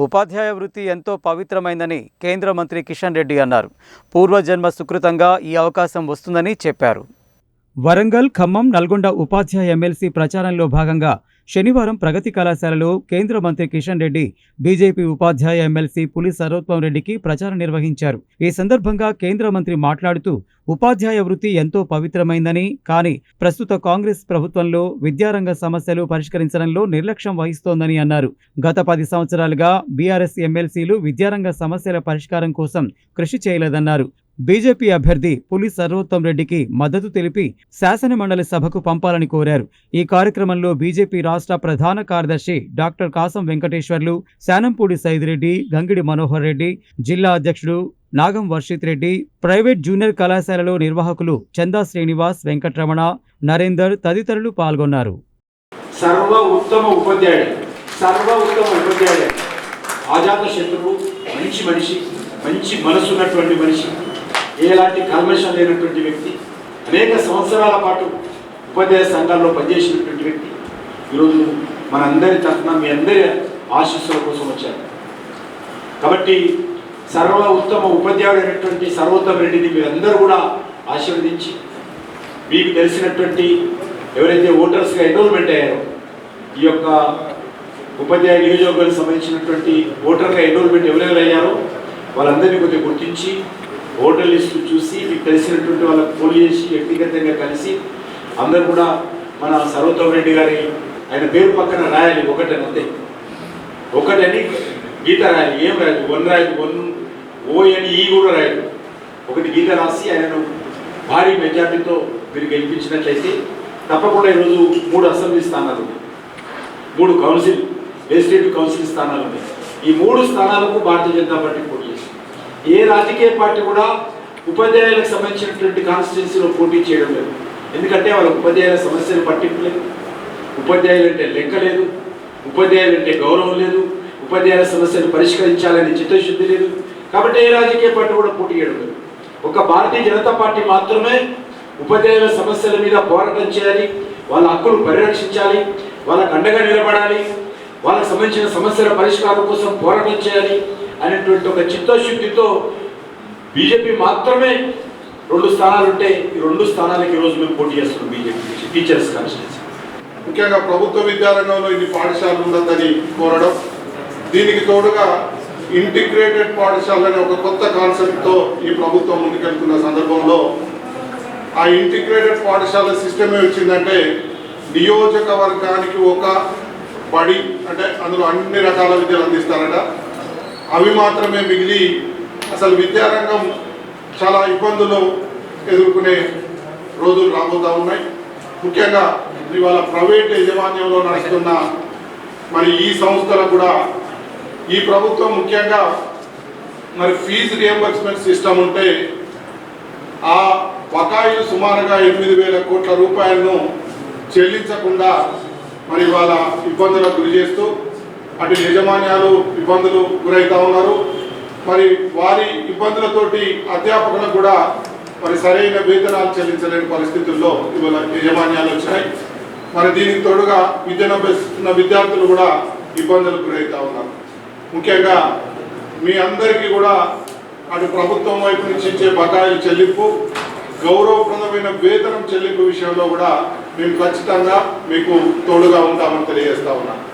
ఉపాధ్యాయ వృత్తి ఎంతో పవిత్రమైందని కేంద్ర మంత్రి కిషన్ రెడ్డి అన్నారు. పూర్వజన్మ సుకృతంగా ఈ అవకాశం వస్తుందని చెప్పారు. వరంగల్, ఖమ్మం, నల్గొండ ఉపాధ్యాయ ఎమ్మెల్సీ ప్రచారంలో భాగంగా శనివారం ప్రగతి కళాశాలలో కేంద్ర మంత్రి కిషన్ రెడ్డి బీజేపీ ఉపాధ్యాయ ఎమ్మెల్సీ పులి సర్వోత్తం రెడ్డికి ప్రచారం నిర్వహించారు. ఈ సందర్భంగా కేంద్ర మంత్రి మాట్లాడుతూ ఉపాధ్యాయ వృత్తి ఎంతో పవిత్రమైందని, కానీ ప్రస్తుత కాంగ్రెస్ ప్రభుత్వంలో విద్యారంగ సమస్యలు పరిష్కరించడంలో నిర్లక్ష్యం వహిస్తోందని అన్నారు. గత 10 సంవత్సరాలుగా బీఆర్ఎస్ ఎమ్మెల్సీలు విద్యారంగ సమస్యల పరిష్కారం కోసం కృషి చేయలేదన్నారు. బీజేపీ అభ్యర్థి పులి సర్వోత్తం రెడ్డికి మద్దతు తెలిపి శాసనమండలి సభకు పంపాలని కోరారు. ఈ కార్యక్రమంలో బీజేపీ రాష్ట్ర ప్రధాన కార్యదర్శి డాక్టర్ కాసం వెంకటేశ్వర్లు, శానంపూడి సైదిరెడ్డి, గంగిడి మనోహర్ రెడ్డి, జిల్లా అధ్యక్షుడు నాగం వర్షిత్ రెడ్డి, ప్రైవేట్ జూనియర్ కళాశాలలో నిర్వాహకులు చందా శ్రీనివాస్, వెంకటరమణ, నరేందర్ తదితరులు పాల్గొన్నారు. సర్వ ఉత్తమ ఉపాధ్యాయుడు, అజాత శత్రువు, మంచి మనిషి, మంచి మనసున్నటువంటి మనిషి, ఎలాంటి కల్మషం లేనటువంటి వ్యక్తి, అనేక సంవత్సరాల పాటు ఉపాధ్యాయ సంఘాల్లో పనిచేసినటువంటి వ్యక్తి ఈరోజు మనందరి తరఫున మీ అందరి ఆశీస్సుల కోసం వచ్చారు. కాబట్టి సర్వ ఉత్తమ ఉపాధ్యాయుడైనటువంటి సర్వోత్తమ రెడ్డిని మీరందరూ కూడా ఆశీర్వదించి, మీకు తెలిసినటువంటి ఎవరైతే ఓటర్స్గా ఎన్రోల్మెంట్ అయ్యారో, ఈ యొక్క ఉపాధ్యాయ నియోజకవర్గానికి సంబంధించినటువంటి ఓటర్గా ఎన్రోల్మెంట్ ఎవరెవరు అయ్యారో వాళ్ళందరినీ కొద్దిగా గుర్తించి ఓటర్ లిస్టు చూసి మీకు తెలిసినటువంటి వాళ్ళకి ఫోన్ చేసి వ్యక్తిగతంగా కలిసి అందరూ కూడా మన సర్వోత్తమ రెడ్డి గారి ఆయన పేరు పక్కన రాయాలి. ఒకటని గీత రాయాలి. ఏం రాయదు, వన్ రాయదు, ఓ అని ఈ కూడా రాయదు. ఒకటి గీత రాసి ఆయనను భారీ మెజార్టీతో మీరు గెలిపించినట్లయితే తప్పకుండా ఈరోజు 3 అసెంబ్లీ స్థానాలు ఉన్నాయి, 3 కౌన్సిల్ లెజిస్లేటివ్ కౌన్సిల్ స్థానాలు ఉన్నాయి. ఈ 3 స్థానాలకు భారతీయ జనతా పార్టీ పోటీ చేస్తుంది. ఏ రాజకీయ పార్టీ కూడా ఉపాధ్యాయులకు సంబంధించినటువంటి కాన్స్టిట్యున్సీలో పోటీ చేయడం లేదు. ఎందుకంటే వాళ్ళ ఉపాధ్యాయుల సమస్యలు పట్టింపు లేదు, ఉపాధ్యాయులు అంటే లెక్క లేదు, ఉపాధ్యాయులు అంటే గౌరవం లేదు, ఉపాధ్యాయుల సమస్యలు పరిష్కరించాలని చిత్తశుద్ధి లేదు. కాబట్టి ఏ రాజకీయ పార్టీ కూడా పోటీ చేయడం లేదు. ఒక భారతీయ జనతా పార్టీ మాత్రమే ఉపాధ్యాయుల సమస్యల మీద పోరాటం చేయాలి, వాళ్ళ హక్కులు పరిరక్షించాలి, వాళ్ళకు అండగా నిలబడాలి, వాళ్ళకు సంబంధించిన సమస్యల పరిష్కారం కోసం పోరాటం చేయాలి అనేటువంటి ఒక చిత్తశుద్ధితో బీజేపీ మాత్రమే 2 స్థానాలు ఉంటే ఈ 2 స్థానాలకు ఈరోజు మేము పోటీ చేస్తున్నాం. బీజేపీ టీచర్స్ కాన్స్టిట్యూన్సీ ముఖ్యంగా ప్రభుత్వ విద్యారంగంలో ఇన్ని పాఠశాలలు ఉండదని కోరడం, దీనికి తోడుగా ఇంటిగ్రేటెడ్ పాఠశాల అనే ఒక కొత్త కాన్సెప్ట్తో ఈ ప్రభుత్వం ముందుకెళ్తున్న సందర్భంలో ఆ ఇంటిగ్రేటెడ్ పాఠశాల సిస్టమే వచ్చిందంటే నియోజకవర్గానికి ఒక బడి, అంటే అందులో అన్ని రకాల విద్యలు అందిస్తారట. అవి మాత్రమే మిగిలి అసలు విద్యారంగం చాలా ఇబ్బందులు ఎదుర్కొనే రోజులు రాబోతూ ఉన్నాయి. ముఖ్యంగా ఇవాళ ప్రైవేట్ యాజమాన్యంలో నడుస్తున్న మరి ఈ సంస్థలకు కూడా ఈ ప్రభుత్వం ముఖ్యంగా మరి ఫీజు రియంబర్స్మెంట్ సిస్టమ్ ఉంటే ఆ బకాయిలు సుమారుగా 8,000 కోట్ల రూపాయలను చెల్లించకుండా మరి వాళ్ళ ఇబ్బందులకు గురి చేస్తూ అటు యాజమాన్యాలు ఇబ్బందులు గురవుతూ ఉన్నారు. మరి వారి ఇబ్బందులతోటి అధ్యాపకులకు కూడా మరి సరైన వేతనాలు చెల్లించలేని పరిస్థితుల్లో ఇవాళ యాజమాన్యాలు వచ్చినాయి. మరి దీనికి తోడుగా విద్యను అభ్యసిస్తున్న విద్యార్థులు కూడా ఇబ్బందులకు గురవుతూ ఉన్నారు. ముఖ్యంగా మీ అందరికీ కూడా అటు ప్రభుత్వం వైపు నుంచి ఇచ్చే బకాయిల చెల్లింపు, గౌరవప్రదమైన వేతనం చెల్లింపు విషయంలో కూడా మేము ఖచ్చితంగా మీకు తోడుగా ఉంటామని తెలియజేస్తా ఉన్నాం.